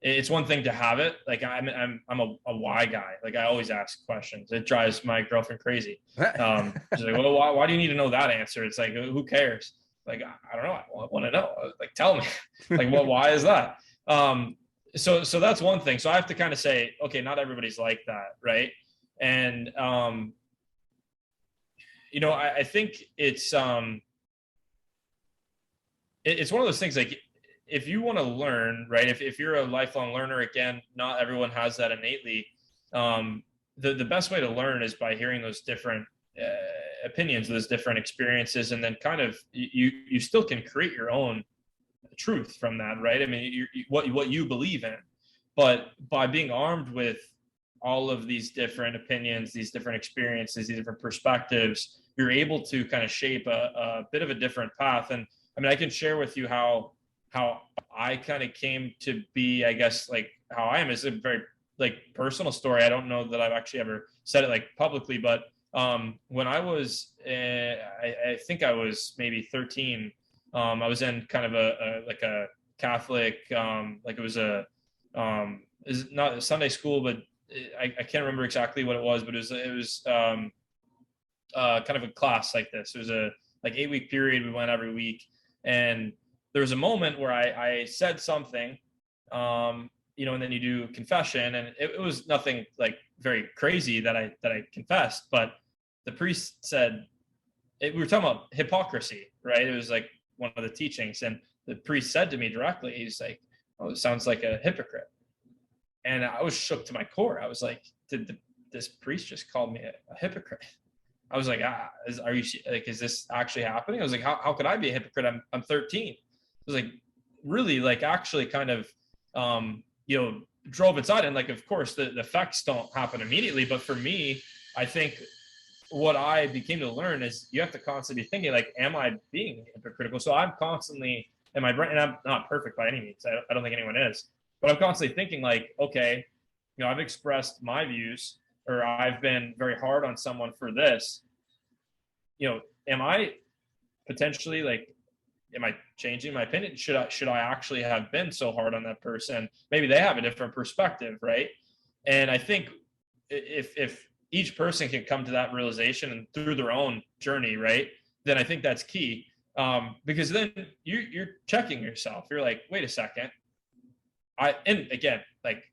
S5: It's one thing to have it. Like I'm a why guy. Like I always ask questions. It drives my girlfriend crazy. She's like, well, why do you need to know that answer? It's like, who cares? Like, I don't know. I want to know. Like, tell me. Like, why is that? So that's one thing. So I have to kind of say, okay, not everybody's like that, right? And I think it's one of those things, like if you want to learn, right, if you're a lifelong learner, again, not everyone has that innately. The best way to learn is by hearing those different opinions, those different experiences, and then kind of you still can create your own truth from that, right? I mean, what you believe in, but by being armed with all of these different opinions, these different experiences, these different perspectives, you're able to kind of shape a bit of a different path. And I mean, I can share with you how I kind of came to be, I guess, like how I am is a very like personal story. I don't know that I've actually ever said it like publicly, but when I was, I think I was maybe 13, I was in kind of a Catholic, like it was is not a Sunday school, but I can't remember exactly what it was, but it was kind of a class like this. It was a 8-week period. We went every week, and there was a moment where I said something, and then you do confession, and it was nothing like very crazy that I confessed, but the priest said, we were talking about hypocrisy, right? It was like one of the teachings, and the priest said to me directly, he's like, oh, it sounds like a hypocrite. And I was shook to my core. I was like, did this priest just call me a hypocrite? I was like, is this actually happening? I was like, how could I be a hypocrite? I'm 13. I was like, really, like actually kind of, drove inside. And like, of course the effects don't happen immediately, but for me, I think what I became to learn is you have to constantly be thinking like, am I being hypocritical? So I'm constantly in my brain, and I'm not perfect by any means. I don't think anyone is, but I'm constantly thinking like, okay, I've expressed my views, or I've been very hard on someone for this. Am I potentially like, am I changing my opinion? Should I actually have been so hard on that person? Maybe they have a different perspective, right? And I think if each person can come to that realization and through their own journey, right, then I think that's key. Because then you're checking yourself. You're like, wait a second. And again, like,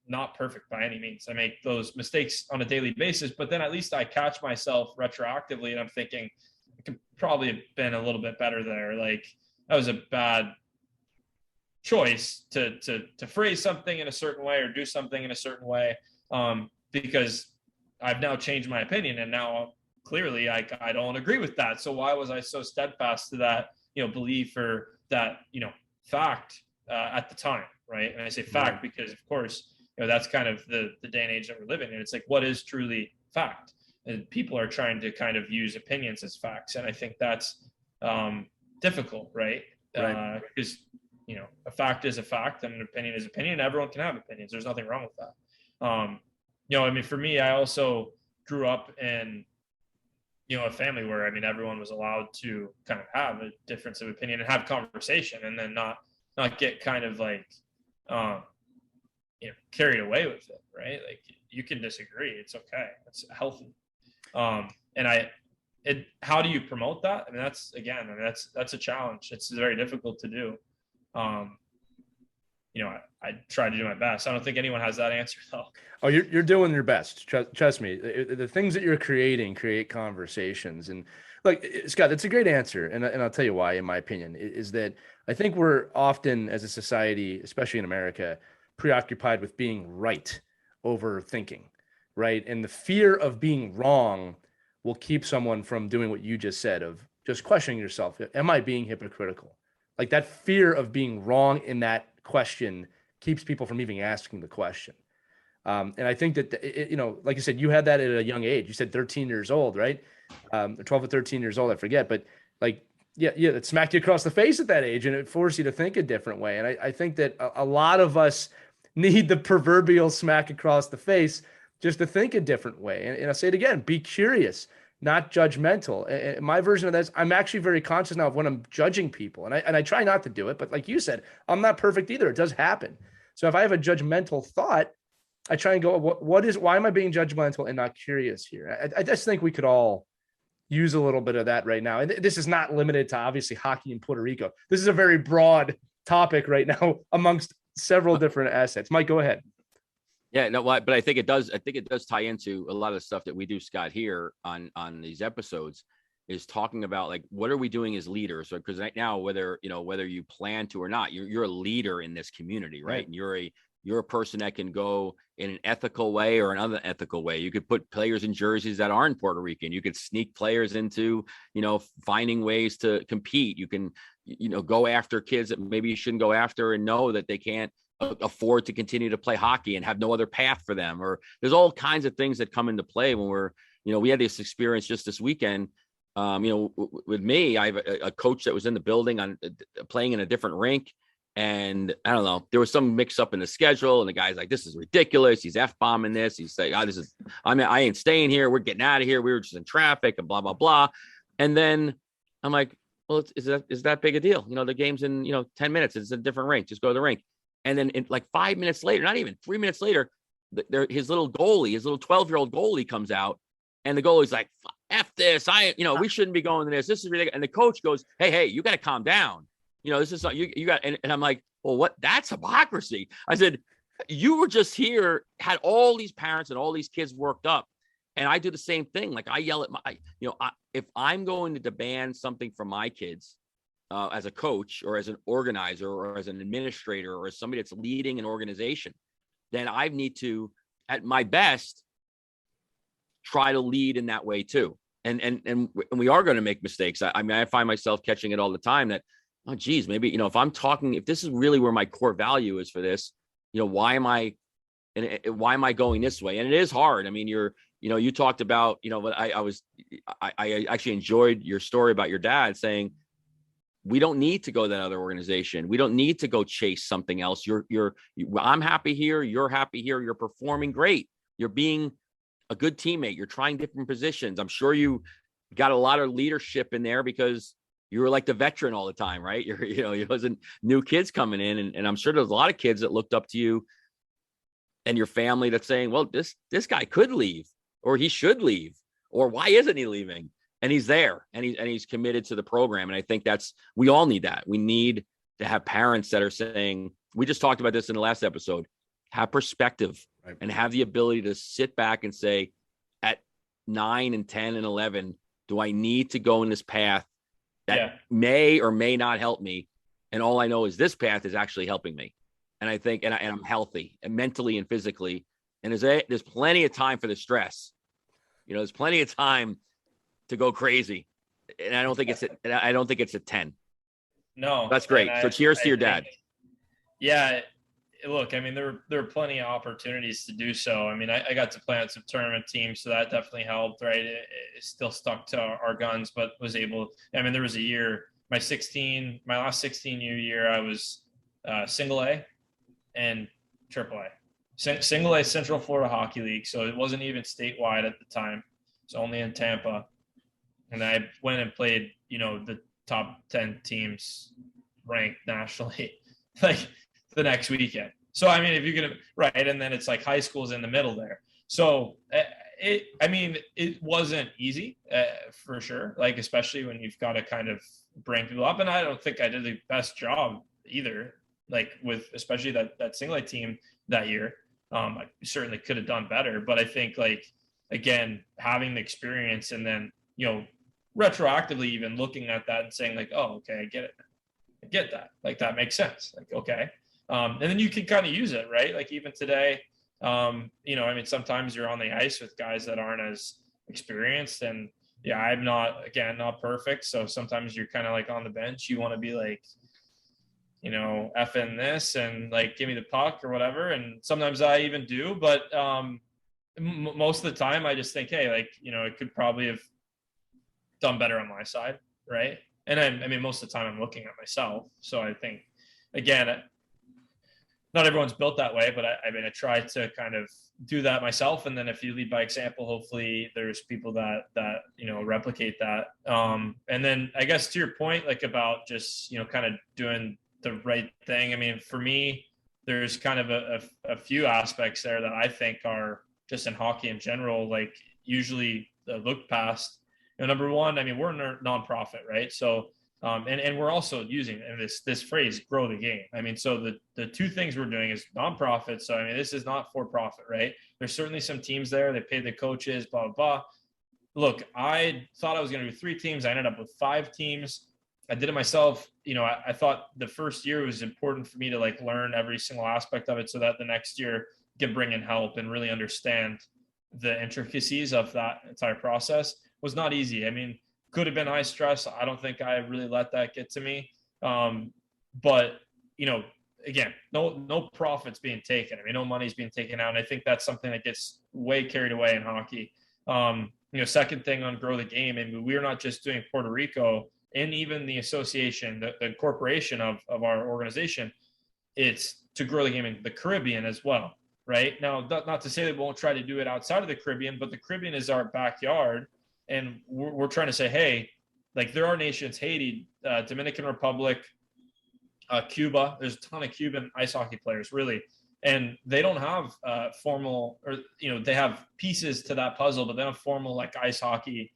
S5: not perfect by any means. I make those mistakes on a daily basis, but then at least I catch myself retroactively and I'm thinking I could probably have been a little bit better there. Like, that was a bad choice to phrase something in a certain way or do something in a certain way, because I've now changed my opinion and now clearly I don't agree with that. So why was I so steadfast to that, belief or that, fact at the time, right? And I say fact because, of course, that's kind of the day and age that we're living in. It's like, what is truly fact? And people are trying to kind of use opinions as facts. And I think that's difficult, right? Because, a fact is a fact and an opinion is opinion. Everyone can have opinions. There's nothing wrong with that. For me, I also grew up in, a family where, everyone was allowed to kind of have a difference of opinion and have conversation and then not get kind of like, carried away with it, right? Like, you can disagree. It's okay. It's healthy. How do you promote that? That's a challenge. It's very difficult to do. I try to do my best. I don't think anyone has that answer though.
S1: Oh, you're doing your best. Trust me. The things that you're creating create conversations. And like, Scott, that's a great answer. And I'll tell you why, in my opinion, is that I think we're often as a society, especially in America, preoccupied with being right over thinking, right? And the fear of being wrong will keep someone from doing what you just said, of just questioning yourself. Am I being hypocritical? Like, that fear of being wrong in that question keeps people from even asking the question. And I think that, like you said, you had that at a young age. You said 13 years old, right? 12 or 13 years old, I forget. But like, yeah, it smacked you across the face at that age and it forced you to think a different way. And I think that a lot of us need the proverbial smack across the face just to think a different way. And I say it again, be curious, not judgmental. And my version of that is I'm actually very conscious now of when I'm judging people. And I try not to do it, but like you said, I'm not perfect either. It does happen. So if I have a judgmental thought, I try and go, why am I being judgmental and not curious here? I just think we could all use a little bit of that right now. And this is not limited to obviously hockey in Puerto Rico. This is a very broad topic right now amongst several different assets. Mike, go ahead.
S4: Yeah, no, but I think it does tie into a lot of the stuff that we do, Scott, here on these episodes, is talking about like, what are we doing as leaders? Because right now, whether you plan to or not, you're a leader in this community, right? And you're a person that can go in an ethical way or an unethical way. You could put players in jerseys that aren't Puerto Rican. You could sneak players into, finding ways to compete. You can, go after kids that maybe you shouldn't go after and know that they can't afford to continue to play hockey and have no other path for them. Or there's all kinds of things that come into play when we had this experience just this weekend. With me, I have a coach that was in the building on playing in a different rink. And I don't know, there was some mix up in the schedule and the guy's like, this is ridiculous. He's F-bombing this. He's saying, I ain't staying here. We're getting out of here. We were just in traffic and blah, blah, blah. And then I'm like, well, is that big a deal? The game's in, 10 minutes. It's a different rink. Just go to the rink. And then in like 5 minutes later, not even 3 minutes later, his little 12-year-old goalie comes out and the goalie's like, F this. We shouldn't be going to this. This is ridiculous. And the coach goes, hey, you got to calm down. This is you got, and I'm like, well, what? That's hypocrisy. I said, you were just here, had all these parents and all these kids worked up. And I do the same thing. Like, I yell at if I'm going to demand something from my kids as a coach or as an organizer or as an administrator or as somebody that's leading an organization, then I need to, at my best, try to lead in that way too. And we are going to make mistakes. I find myself catching it all the time that, oh, geez, maybe, if this is really where my core value is for this, why am I going this way? And it is hard. I mean, you talked about, but I actually enjoyed your story about your dad saying, we don't need to go to that other organization. We don't need to go chase something else. I'm happy here. You're happy here. You're performing great. You're being a good teammate. You're trying different positions. I'm sure you got a lot of leadership in there because you were like the veteran all the time, right? It wasn't new kids coming in. And I'm sure there's a lot of kids that looked up to you and your family that's saying, well, this guy could leave or he should leave, or why isn't he leaving? and he's there, and he's committed to the program. And I think we all need that. We need to have parents that are saying, we just talked about this in the last episode, have perspective, right, and have the ability to sit back and say, at 9 and 10 and 11, do I need to go in this path that may or may not help me? And all I know is this path is actually helping me. And I think, and I'm healthy, and mentally and physically. And there's plenty of time for the stress. There's plenty of time to go crazy. And I don't think it's a 10.
S5: No,
S4: that's great. So cheers to your dad.
S5: Yeah. Look, I mean, there are plenty of opportunities to do so. I mean, I got to play on some tournament teams, so that definitely helped, right? It still stuck to our guns, but was able. I mean, there was a year, my last 16-year year, I was single A and triple A. Single A, Central Florida Hockey League, so it wasn't even statewide at the time. It's only in Tampa. And I went and played, the top 10 teams ranked nationally, like the next weekend. So, I mean, if you're going to, right. And then it's like high school's in the middle there. So it wasn't easy for sure. Like, especially when you've got to kind of bring people up. And I don't think I did the best job either, like with, especially that single A team that year. I certainly could have done better, but I think, like, again, having the experience and then, retroactively even looking at that and saying, like, oh, okay, I get it. I get that. Like, that makes sense. Like, okay. And then you can kind of use it, right? Like, even today, I mean, sometimes you're on the ice with guys that aren't as experienced, and I'm not perfect. So sometimes you're kind of like on the bench. You want to be like, effing this and like, give me the puck or whatever. And sometimes I even do, but most of the time I just think, hey, like, it could probably have done better on my side, right? And I mean, most of the time I'm looking at myself. So I think, again, not everyone's built that way, but I mean, I try to kind of do that myself. And then if you lead by example, hopefully there's people that replicate that. And then I guess to your point, like, about just, kind of doing the right thing. I mean, for me, there's kind of a few aspects there that I think are just in hockey in general, like, usually looked past. Number one, I mean, we're a nonprofit, right? So, and we're also using this phrase, grow the game. I mean, so the two things we're doing is nonprofit. So, I mean, this is not for profit, right? There's certainly some teams there. They pay the coaches, blah, blah, blah. Look, I thought I was going to do 3 teams. I ended up with 5 teams. I did it myself. I thought the first year was important for me to, like, learn every single aspect of it so that the next year can bring in help and really understand the intricacies of that entire process. Was not easy. I mean, could have been high stress. I don't think I really let that get to me. But, again, no profits being taken. I mean, no money's being taken out. And I think that's something that gets way carried away in hockey. Second thing on grow the game. I mean, we're not just doing Puerto Rico, and even the association, the corporation of our organization, it's to grow the game in the Caribbean as well. Right now, not to say that we won't try to do it outside of the Caribbean, but the Caribbean is our backyard. And we're trying to say, hey, like, there are nations, Haiti, Dominican Republic, Cuba. There's a ton of Cuban ice hockey players, really. And they don't have formal, or, they have pieces to that puzzle, but they don't have formal, like, ice hockey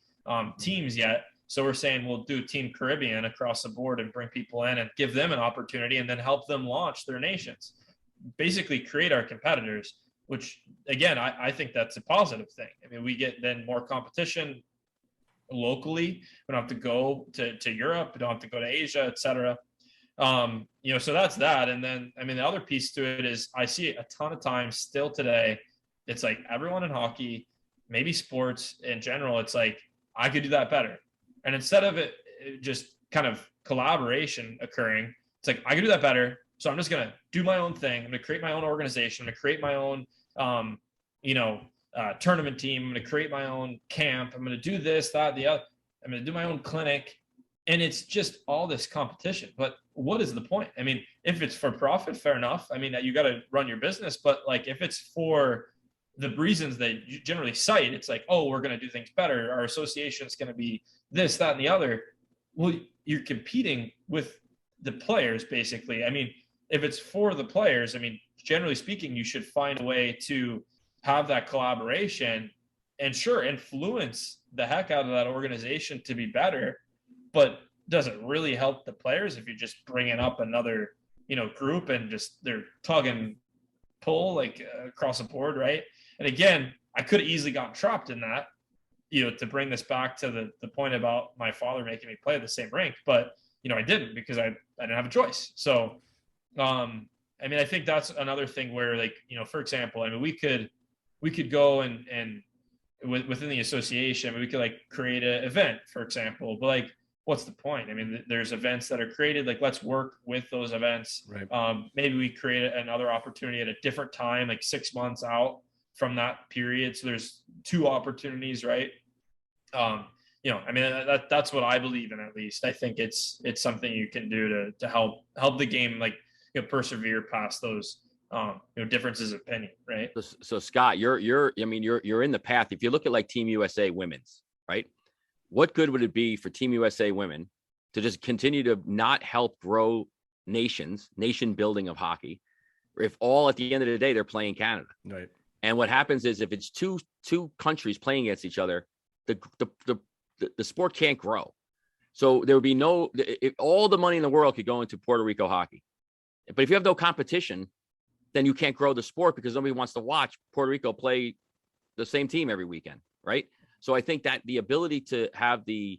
S5: teams yet. So we're saying we'll do Team Caribbean across the board and bring people in and give them an opportunity and then help them launch their nations. Basically create our competitors, which, again, I think that's a positive thing. I mean, we get then more competition locally. We don't have to go to Europe. We don't have to go to Asia, et cetera. So that's that. And then, I mean, the other piece to it is I see a ton of times still today, it's like everyone in hockey, maybe sports in general, it's like, I could do that better. And instead of it just kind of collaboration occurring, it's like, I could do that better. So I'm just going to do my own thing. I'm going to create my own organization. I'm going to create my own, tournament team. I'm going to create my own camp. I'm going to do this, that, the other. I'm going to do my own clinic. And it's just all this competition. But what is the point? I mean, if it's for profit, fair enough. I mean, you got to run your business. But, like, if it's for the reasons that you generally cite, it's like, oh, we're going to do things better. Our association is going to be this, that, and the other. Well, you're competing with the players, basically. I mean, if it's for the players, I mean, generally speaking, you should find a way to have that collaboration and sure, influence the heck out of that organization to be better, but does it really help the players if you're just bringing up another, group and just they're tug and pull like across the board, right? And again, I could have easily gotten trapped in that, to bring this back to the point about my father making me play the same rink, but I didn't, because I didn't have a choice. So, I mean, I think that's another thing where, like, for example, I mean, we could go and within the association, I mean, we could like create an event, for example, but like, what's the point? I mean, there's events that are created, like, let's work with those events.
S1: Right.
S5: Maybe we create another opportunity at a different time, like 6 months out from that period. So there's 2 opportunities, right? I mean, that's what I believe in, at least. I think it's something you can do to help the game, like, persevere past those, differences of opinion, right?
S4: So Scott, you're in the path. If you look at like Team USA women's, right? What good would it be for Team USA women to just continue to not help grow nation building of hockey, if all at the end of the day they're playing Canada?
S1: Right.
S4: And what happens is, if it's two countries playing against each other, the sport can't grow. So there would be all the money in the world could go into Puerto Rico hockey. But if you have no competition, then you can't grow the sport, because nobody wants to watch Puerto Rico play the same team every weekend, right? So I think that the ability to have to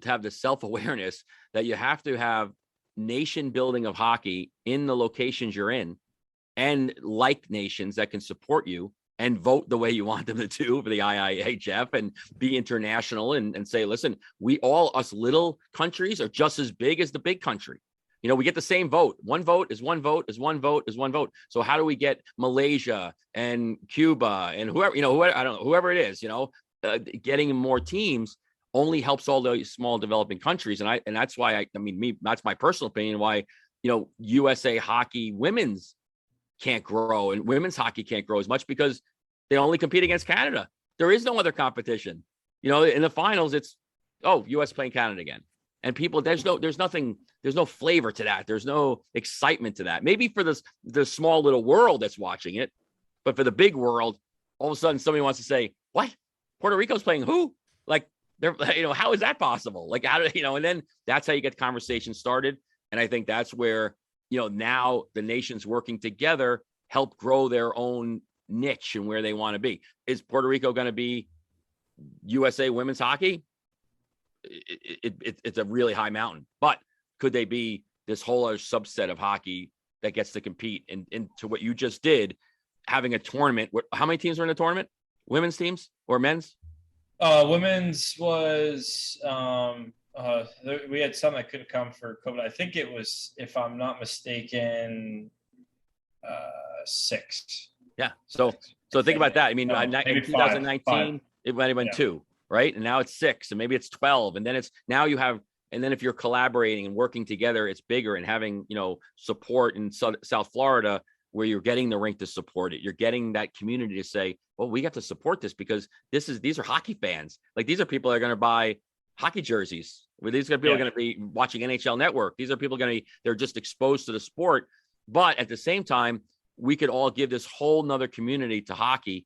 S4: have the self-awareness that you have to have nation building of hockey in the locations you're in, and like nations that can support you and vote the way you want them to do for the IIHF, and be international and say, listen, us little countries are just as big as the big country. We get the same vote. One vote is one vote is one vote is one vote. So how do we get Malaysia and Cuba and whoever it is, getting more teams only helps all those small developing countries. And that's why that's my personal opinion, why, USA hockey women's can't grow and women's hockey can't grow as much, because they only compete against Canada. There is no other competition. In the finals, it's, US playing Canada again. And people, there's no flavor to that. There's no excitement to that. Maybe for the small little world that's watching it, but for the big world, all of a sudden somebody wants to say, what? Puerto Rico's playing who? Like, they're, how is that possible? Like, how do, and then that's how you get the conversation started. And I think that's where, now the nations working together help grow their own niche and where they want to be. Is Puerto Rico going to be USA women's hockey? It's a really high mountain, but could they be this whole other subset of hockey that gets to compete into what you just did, having a tournament? How many teams are in the tournament? Women's teams or men's?
S5: Women's was we had some that couldn't come for COVID. I think it was, if I'm not mistaken, 6.
S4: Yeah. So think about that. I mean, in 2019, five. It might have been 2. Right. And now it's 6, and maybe it's 12. And then and then if you're collaborating and working together, it's bigger, and having, support in South Florida, where you're getting the rink to support it. You're getting that community to say, well, we have to support this, because these are hockey fans. Like, these are people that are going to buy hockey jerseys. These are people going to be watching NHL Network. These are people they're just exposed to the sport. But at the same time, we could all give this whole nother community to hockey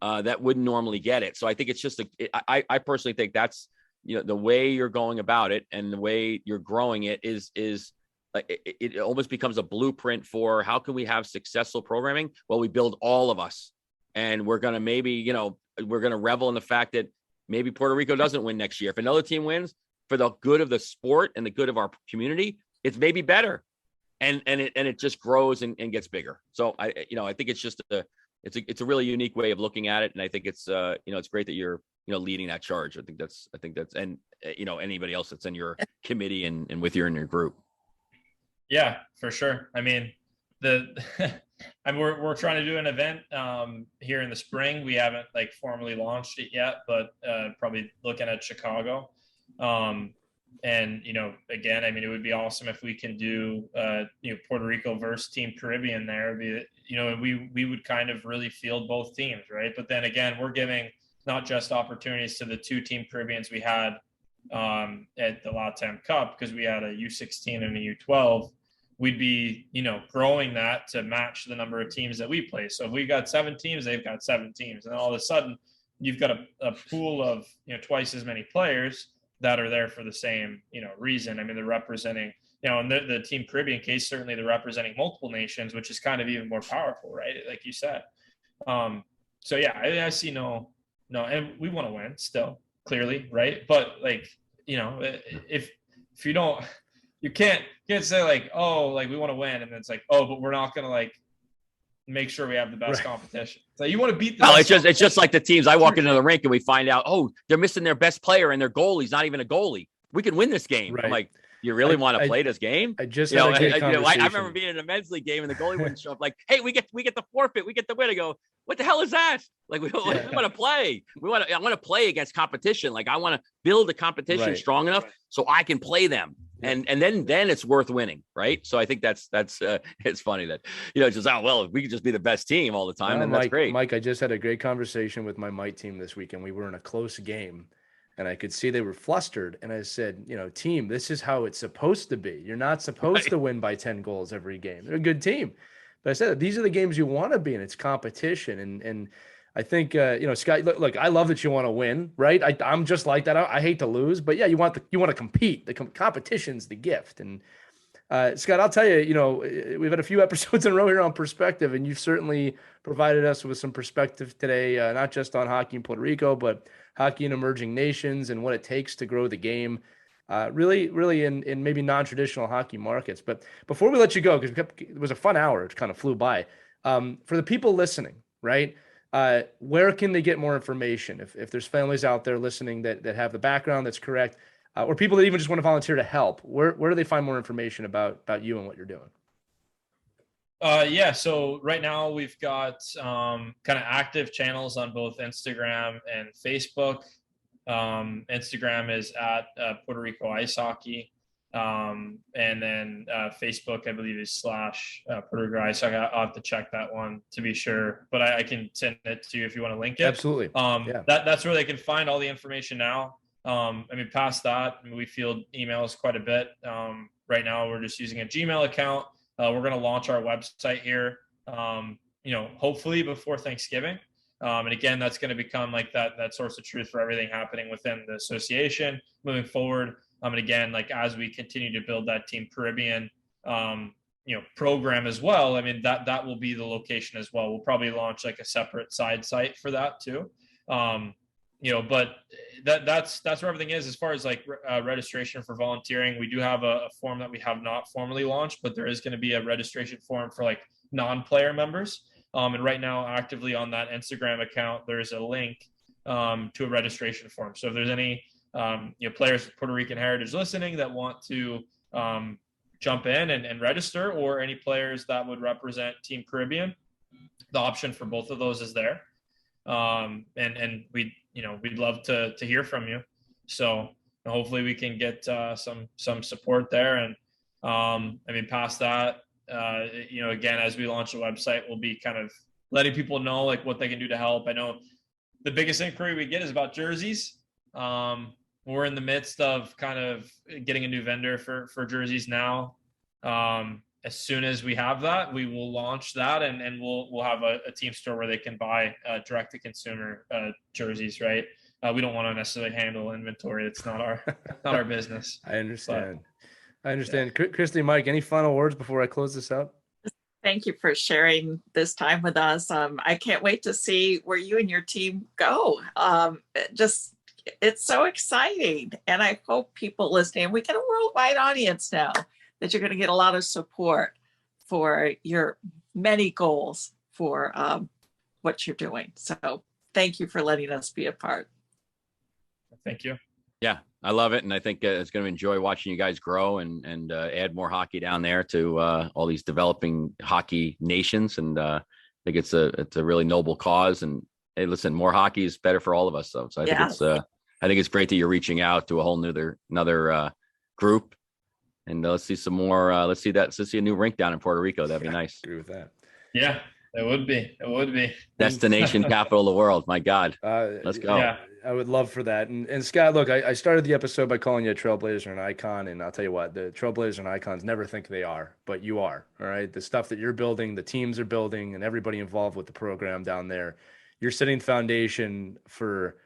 S4: that wouldn't normally get it. So I think it's just I personally think that's, the way you're going about it and the way you're growing it is it almost becomes a blueprint for how can we have successful programming? Well, we build all of us, and we're going to maybe, we're going to revel in the fact that maybe Puerto Rico doesn't win next year. If another team wins, for the good of the sport and the good of our community, it's maybe better. And it just grows and gets bigger. So I think it's just it's a really unique way of looking at it. And I think it's, it's great that you're, leading that charge. I think that's, and anybody else that's in your committee and with you in your group.
S5: Yeah, for sure. I mean, we're trying to do an event here in the spring. We haven't like formally launched it yet, but probably looking at Chicago. And, again, I mean, it would be awesome if we can do, Puerto Rico versus Team Caribbean there. We would kind of really field both teams, right? But then again, we're giving not just opportunities to the 2 Team Caribbeans we had at the Latam Cup, because we had a U16 and a U12. We'd be, growing that to match the number of teams that we play. So if we got 7 teams, they've got 7 teams. And all of a sudden, you've got a pool of, twice as many players that are there for the same, reason. I mean, they're representing, in the Team Caribbean case, certainly they're representing multiple nations, which is kind of even more powerful, right? Like you said. So yeah, I see no, and we want to win still, clearly, right? But like, if you don't, you can't say like, oh, like we want to win, and then it's like, oh, but we're not gonna like make sure we have the best competition. So you want to beat the best.
S4: It's just like the teams. I walk into the rink and we find out, oh, they're missing their best player and their goalie's not even a goalie. We can win this game.
S1: Right.
S4: I'm like, you really want to play this game?
S1: I just had a great conversation.
S4: I remember being in a men's league game and the goalie wouldn't show up. Like, hey, we get the forfeit, we get the win. I go, what the hell is that? Like, we want to play. I want to play against competition. Like, I want to build a competition strong enough so I can play them. And then it's worth winning, right? So I think that's it's funny that just we could just be the best team all the time, and that's great.
S1: Mike, I just had a great conversation with my Mike team this week, and we were in a close game, and I could see they were flustered. And I said, team, this is how it's supposed to be. You're not supposed to win by 10 goals every game. They're a good team, but I said these are the games you want to be in. It's competition, and I think, Scott, look, I love that you want to win, right? I'm just like that. I hate to lose, but yeah, you want to compete. The competition's the gift. And Scott, I'll tell you, we've had a few episodes in a row here on perspective, and you've certainly provided us with some perspective today, not just on hockey in Puerto Rico, but hockey in emerging nations and what it takes to grow the game, really in maybe non-traditional hockey markets. But before we let you go, because it was a fun hour, it kind of flew by, for the people listening, right? Where can they get more information? If there's families out there listening that have the background that's correct, or people that even just want to volunteer to help, where do they find more information about you and what you're doing?
S5: So right now we've got kind of active channels on both Instagram and Facebook. Instagram is at Puerto Rico Ice Hockey. And then Facebook, I believe, is / Puerto Rico Ice Hockey. I'll have to check that one to be sure, but I can send it to you if you want to link it.
S1: Absolutely.
S5: That's where they can find all the information now. Past that, we field emails quite a bit. Right now we're just using a Gmail account. We're going to launch our website here, hopefully before Thanksgiving. And again, that's going to become like that source of truth for everything happening within the association moving forward. And again, like as we continue to build that Team Caribbean, program as well, that will be the location as well. We'll probably launch like a separate side site for that too. But that's where everything is as far as like registration for volunteering. We do have a form that we have not formally launched, but there is going to be a registration form for like non-player members. And right now, actively on that Instagram account, there's a link to a registration form. So if there's any players with Puerto Rican heritage listening that want to jump in and register, or any players that would represent Team Caribbean, the option for both of those is there. And we'd love to hear from you. So hopefully we can get some support there. And past that, again, as we launch the website, we'll be kind of letting people know like what they can do to help. I know the biggest inquiry we get is about jerseys. We're in the midst of kind of getting a new vendor for jerseys now. As soon as we have that, we will launch that, and we'll have a team store where they can buy direct to consumer jerseys. Right? We don't want to necessarily handle inventory. It's not our business.
S1: I understand. Yeah. Christy, Mike, any final words before I close this out?
S3: Thank you for sharing this time with us. I can't wait to see where you and your team go. It's so exciting. And I hope people listening, we get a worldwide audience now, that you're going to get a lot of support for your many goals for what you're doing. So thank you for letting us be a part.
S5: Thank you.
S4: Yeah, I love it. And I think it's going to enjoy watching you guys grow and add more hockey down there to all these developing hockey nations. And I think it's a really noble cause. And hey, listen, more hockey is better for all of us. So I think it's great that you're reaching out to a whole another group. And let's see some more. Let's see a new rink down in Puerto Rico. That'd be nice.
S1: Agree with that.
S5: Yeah, it would be.
S4: Destination capital of the world. My God. Let's go.
S1: Yeah, I would love for that. And Scott, look, I started the episode by calling you a trailblazer and icon. And I'll tell you what, the trailblazers and icons never think they are, but you are. All right. The stuff that you're building, the teams are building, and everybody involved with the program down there, you're setting the foundation for,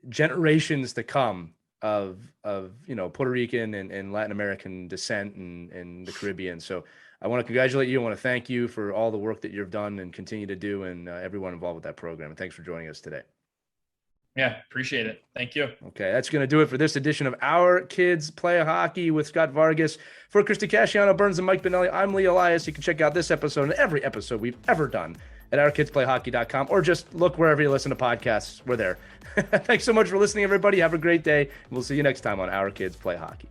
S1: generations to come of Puerto Rican and Latin American descent and the Caribbean. So I want to congratulate you. I want to thank you for all the work that you've done and continue to do, and everyone involved with that program. And thanks for joining us today.
S5: Yeah, appreciate it. Thank you.
S1: Okay, that's going to do it for this edition of Our Kids Play Hockey with Scott Vargas. For Christy Casciano, Burns, and Mike Benelli, I'm Lee Elias. You can check out this episode and every episode we've ever done at ourkidsplayhockey.com, or just look wherever you listen to podcasts. We're there. Thanks so much for listening, everybody. Have a great day. We'll see you next time on Our Kids Play Hockey.